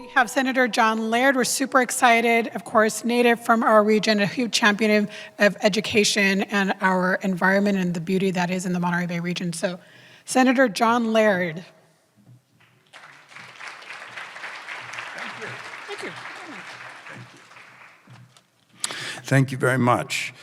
We have Senator John Laird. We're super excited, of course, native from our region, a huge champion of education and our environment and the beauty that is in the Monterey Bay region. So, Senator John Laird. Thank you. Thank you. Thank you very much.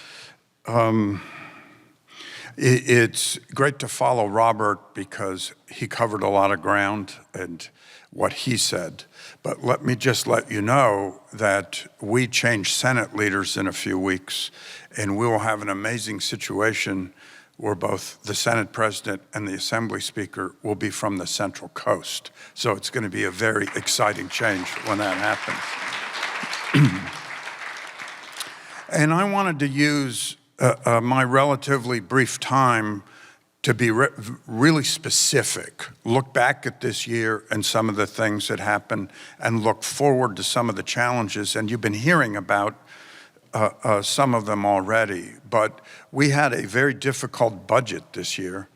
It's great to follow Robert because he covered a lot of ground and what he said. But let me just let you know that we change Senate leaders in a few weeks, and we will have an amazing situation where both the Senate President and the Assembly Speaker will be from the Central Coast. So it's going to be a very exciting change when that happens. And I wanted to use my relatively brief time to be really specific, look back at this year and some of the things that happened, and look forward to some of the challenges. And you've been hearing about some of them already, but we had a very difficult budget this year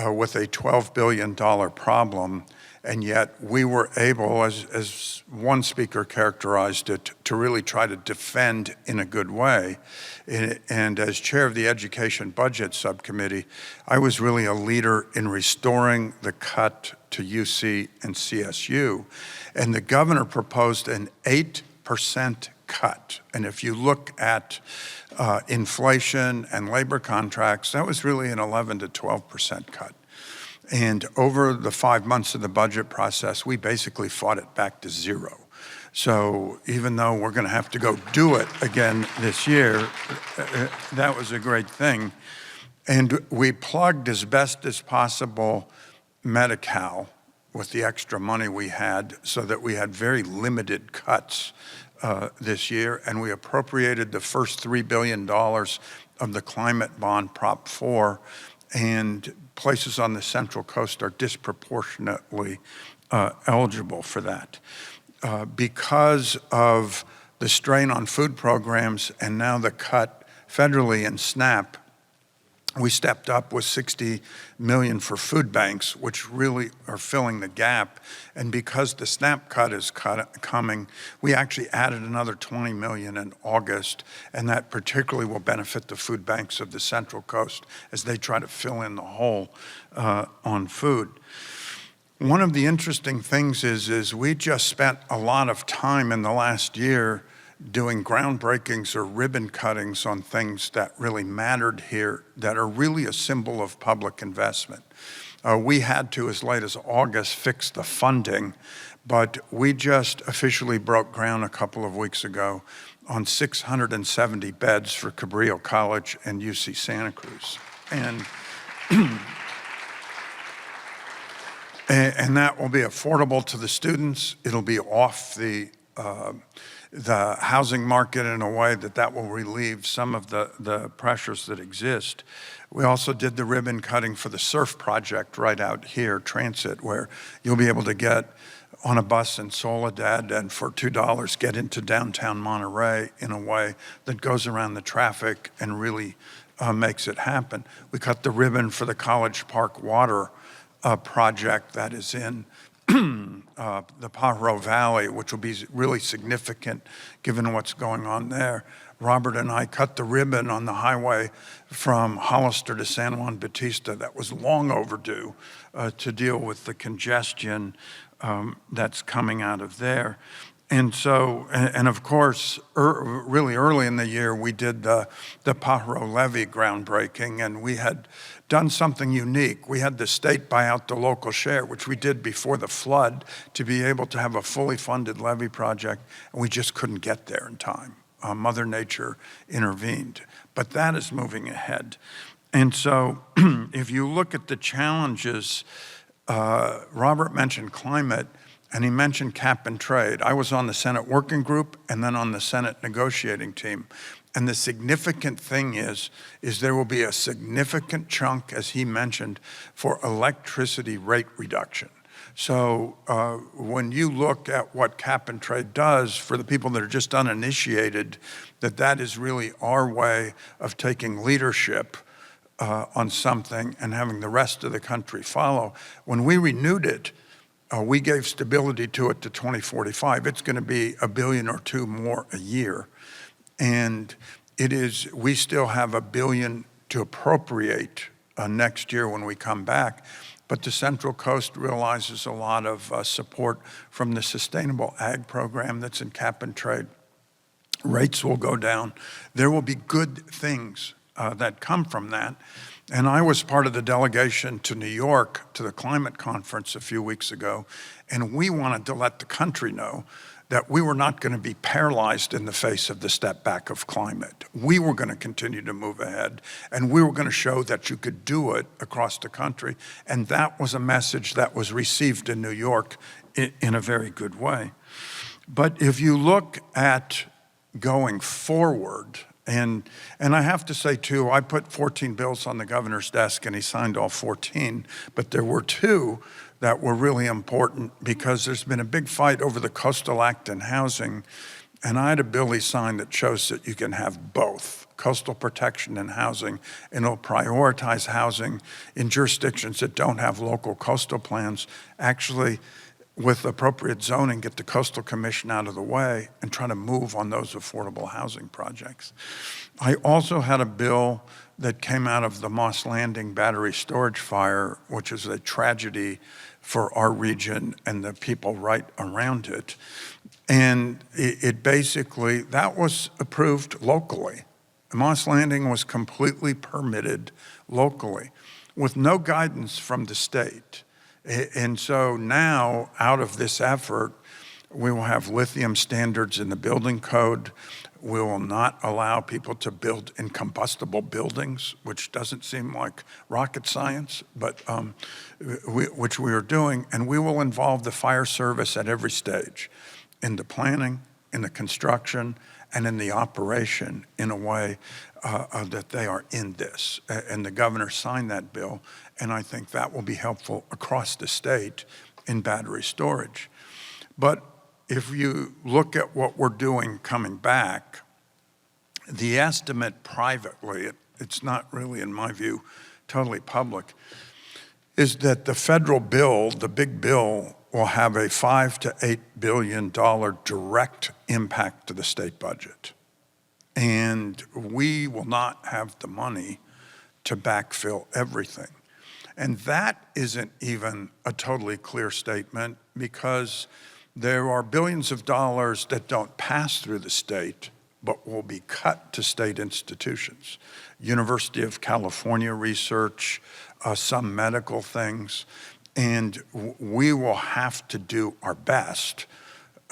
with a $12 billion problem. And yet we were able, as one speaker characterized it, to really try to defend in a good way. And as chair of the Education Budget Subcommittee, I was really a leader in restoring the cut to UC and CSU. And the governor proposed an 8% cut. And if you look at inflation and labor contracts, that was really an 11 to 12% cut. And over the 5 months of the budget process, we basically fought it back to zero. So even though we're going to have to go do it again this year, that was a great thing. And we plugged as best as possible Medi-Cal with the extra money we had so that we had very limited cuts this year. And we appropriated the first $3 billion of the climate bond Prop 4, and places on the Central Coast are disproportionately eligible for that. Because of the strain on food programs and now the cut federally in SNAP, we stepped up with $60 million for food banks, which really are filling the gap. And because the SNAP cut is coming, we actually added another $20 million in August, and that particularly will benefit the food banks of the Central Coast as they try to fill in the hole on food. One of the interesting things is we just spent a lot of time in the last year doing groundbreakings or ribbon cuttings on things that really mattered here, that are really a symbol of public investment. We had to, as late as August, fix the funding, but we just officially broke ground a couple of weeks ago on 670 beds for Cabrillo College and UC Santa Cruz. And that will be affordable to the students. It'll be off the housing market in a way that will relieve some of the pressures that exist. We also did the ribbon cutting for the surf project right out here, transit, where you'll be able to get on a bus in Soledad and for $2 get into downtown Monterey in a way that goes around the traffic and really makes it happen. We cut the ribbon for the College Park water project that is in the Pajaro Valley, which will be really significant given what's going on there. Robert and I cut the ribbon on the highway from Hollister to San Juan Bautista that was long overdue to deal with the congestion that's coming out of there. And so, and of course, really early in the year, we did the Pajaro levee groundbreaking, and we had done something unique. We had the state buy out the local share, which we did before the flood, to be able to have a fully funded levee project, and we just couldn't get there in time. Mother Nature intervened, but that is moving ahead. And so if you look at the challenges, Robert mentioned climate, and he mentioned cap and trade. I was on the Senate working group and then on the Senate negotiating team. And the significant thing is there will be a significant chunk, as he mentioned, for electricity rate reduction. So when you look at what cap and trade does for the people that are just uninitiated, that is really our way of taking leadership on something and having the rest of the country follow. When we renewed it, We gave stability to it to 2045. It's going to be $1 billion or $2 billion more a year. And we still have $1 billion to appropriate next year when we come back. But the Central Coast realizes a lot of support from the Sustainable Ag Program that's in cap and trade. Rates will go down. There will be good things that come from that. And I was part of the delegation to New York to the climate conference a few weeks ago, and we wanted to let the country know that we were not going to be paralyzed in the face of the step back of climate. We were going to continue to move ahead, and we were going to show that you could do it across the country. And that was a message that was received in New York in a very good way. But if you look at going forward, and I have to say, too, I put 14 bills on the governor's desk, and he signed all 14, but there were 2 that were really important because there's been a big fight over the Coastal Act and housing, and I had a bill he signed that shows that you can have both, coastal protection and housing, and it'll prioritize housing in jurisdictions that don't have local coastal plans, actually, with appropriate zoning, get the Coastal Commission out of the way and try to move on those affordable housing projects. I also had a bill that came out of the Moss Landing battery storage fire, which is a tragedy for our region and the people right around it. And it basically, that was approved locally. Moss Landing was completely permitted locally with no guidance from the state. And so now, out of this effort, we will have lithium standards in the building code. We will not allow people to build in combustible buildings, which doesn't seem like rocket science, but which we are doing. And we will involve the fire service at every stage, in the planning, in the construction, and in the operation in a way that they are in this. And the governor signed that bill, and I think that will be helpful across the state in battery storage. But if you look at what we're doing coming back, the estimate privately, it's not really, in my view, totally public, is that the federal bill, the big bill, will have a $5 to $8 billion direct impact to the state budget. And we will not have the money to backfill everything. And that isn't even a totally clear statement because there are billions of dollars that don't pass through the state but will be cut to state institutions. University of California research, some medical things, and we will have to do our best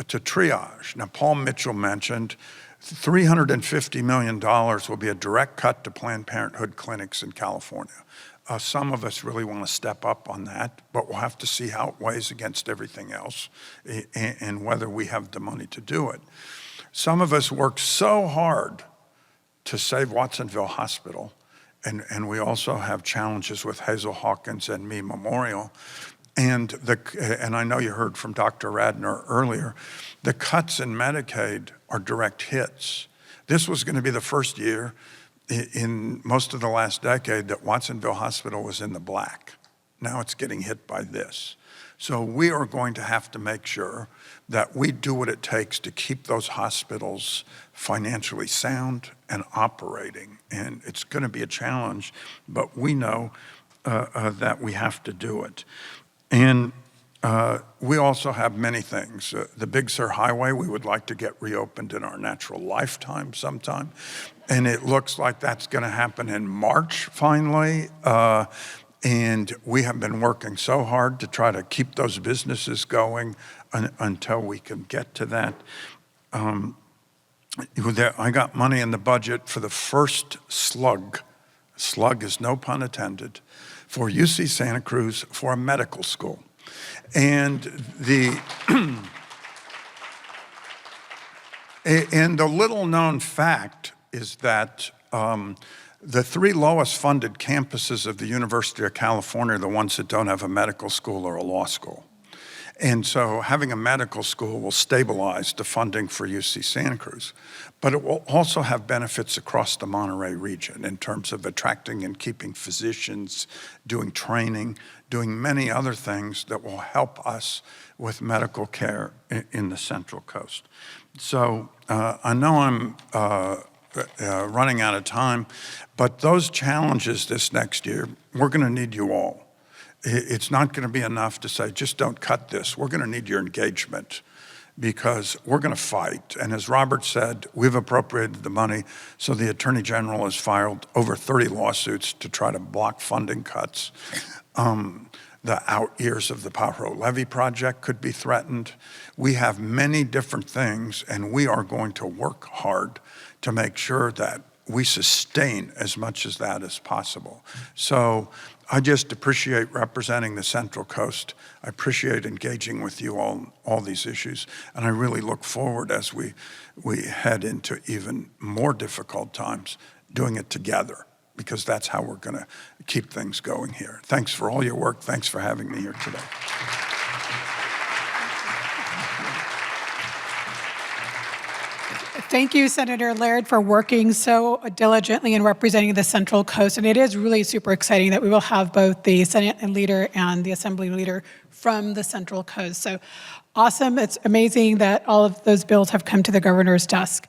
to triage. Now, Paul Mitchell mentioned $350 million will be a direct cut to Planned Parenthood clinics in California. Some of us really want to step up on that, but we'll have to see how it weighs against everything else and whether we have the money to do it. Some of us worked so hard to save Watsonville Hospital, and we also have challenges with Hazel Hawkins and Me Memorial. And I know you heard from Dr. Radner earlier, the cuts in Medicaid are direct hits. This was going to be the first year in most of the last decade that Watsonville Hospital was in the black. Now it's getting hit by this. So we are going to have to make sure that we do what it takes to keep those hospitals financially sound and operating. And it's going to be a challenge, but we know that we have to do it. And we also have many things. The Big Sur Highway, we would like to get reopened in our natural lifetime sometime. And it looks like that's going to happen in March, finally. And we have been working so hard to try to keep those businesses going until we can get to that. I got money in the budget for the first slug is no pun intended, for UC Santa Cruz for a medical school. And the little known fact is that the 3 lowest funded campuses of the University of California are the ones that don't have a medical school or a law school. And so having a medical school will stabilize the funding for UC Santa Cruz, but it will also have benefits across the Monterey region in terms of attracting and keeping physicians, doing training, doing many other things that will help us with medical care in the Central Coast. So I know I'm running out of time, but those challenges this next year, we're going to need you all. It's not going to be enough to say, just don't cut this. We're going to need your engagement, because we're going to fight. And as Robert said, we've appropriated the money, so the Attorney General has filed over 30 lawsuits to try to block funding cuts. The out years of the Pajaro Levee project could be threatened. We have many different things, and we are going to work hard to make sure that we sustain as much as that as possible. So I just appreciate representing the Central Coast. I appreciate engaging with you on all these issues, and I really look forward as we head into even more difficult times, doing it together, because that's how we're going to keep things going here. Thanks for all your work. Thanks for having me here today. Thank you, Senator Laird, for working so diligently in representing the Central Coast. And it is really super exciting that we will have both the Senate leader and the Assembly leader from the Central Coast. So awesome. It's amazing that all of those bills have come to the governor's desk.